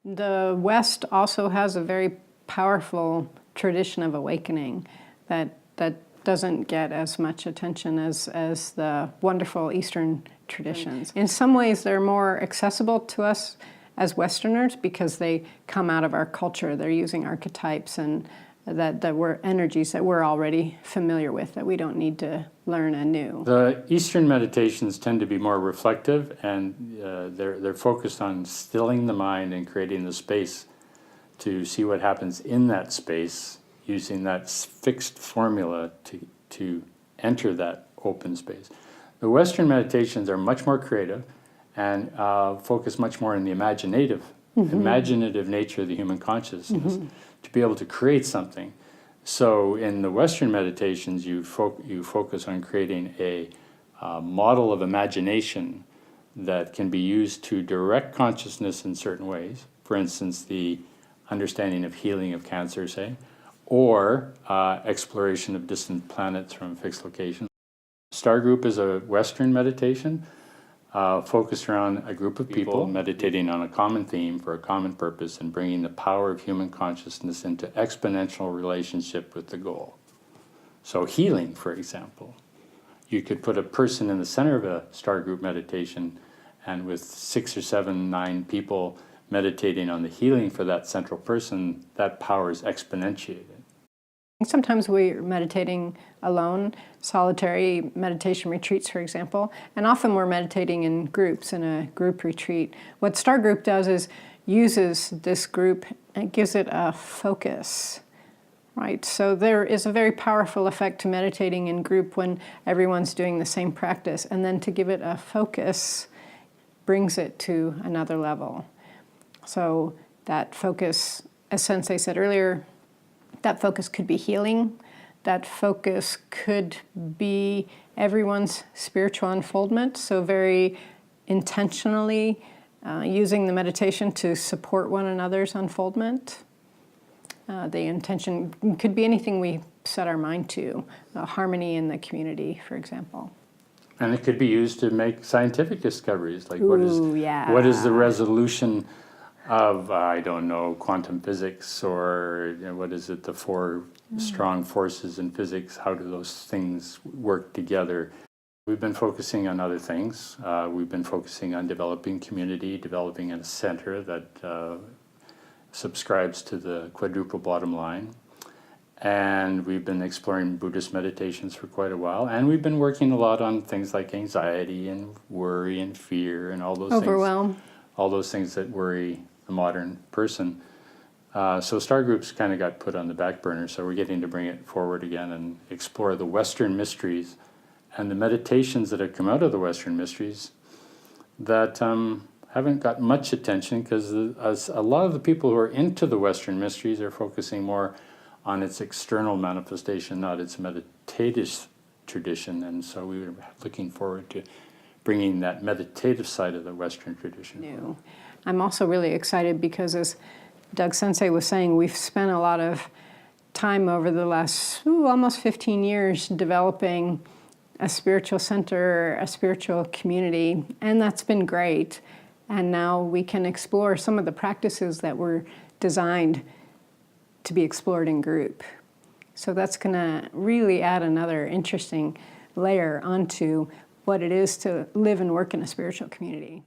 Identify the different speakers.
Speaker 1: The West also has a very powerful tradition of awakening that doesn't get as much attention as the wonderful Eastern traditions. In some ways, they're more accessible to us as Westerners because they come out of our culture. They're using archetypes and that we're energies that we're already familiar with, that we don't need to learn anew.
Speaker 2: The Eastern meditations tend to be more reflective, and they're focused on stilling the mind and creating the space to see what happens in that space, using that fixed formula to enter that open space. The Western meditations are much more creative and focus much more on the imaginative nature of the human consciousness to be able to create something. So in the Western meditations, you focus on creating a model of imagination that can be used to direct consciousness in certain ways. For instance, the understanding of healing of cancer, say, or exploration of distant planets from a fixed location. Star Group is a Western meditation focused around a group of people meditating on a common theme for a common purpose and bringing the power of human consciousness into exponential relationship with the goal. So healing, for example. You could put a person in the center of a Star Group meditation, and with 6 or 7, 9 people meditating on the healing for that central person, that power is exponentiated.
Speaker 1: Sometimes we're meditating alone, solitary meditation retreats, for example, and often we're meditating in groups, in a group retreat. What Star Group does is uses this group and gives it a focus, right? So there is a very powerful effect to meditating in group when everyone's doing the same practice, and then to give it a focus brings it to another level. So that focus, as Sensei said earlier, that focus could be healing. That focus could be everyone's spiritual unfoldment, so very intentionally using the meditation to support one another's unfoldment. The intention could be anything we set our mind to, harmony in the community, for example.
Speaker 2: And it could be used to make scientific discoveries, like what is the resolution of, I don't know, quantum physics, or what is it, the 4 strong forces in physics, how do those things work together? We've been focusing on other things. We've been focusing on developing community, developing a center that subscribes to the quadruple bottom line. And we've been exploring Buddhist meditations for quite a while, and we've been working a lot on things like anxiety and worry and fear and all those
Speaker 1: Overwhelm.
Speaker 2: All those things that worry the modern person. So Star Group's kind of got put on the back burner, so we're getting to bring it forward again and explore the Western mysteries and the meditations that have come out of the Western mysteries that haven't got much attention, because a lot of the people who are into the Western mysteries are focusing more on its external manifestation, not its meditative tradition, and so we were looking forward to bringing that meditative side of the Western tradition.
Speaker 1: I'm also really excited because, as Doug Sensei was saying, we've spent a lot of time over the last almost 15 years developing a spiritual center, a spiritual community, and that's been great. And now we can explore some of the practices that were designed to be explored in group. So that's going to really add another interesting layer onto what it is to live and work in a spiritual community.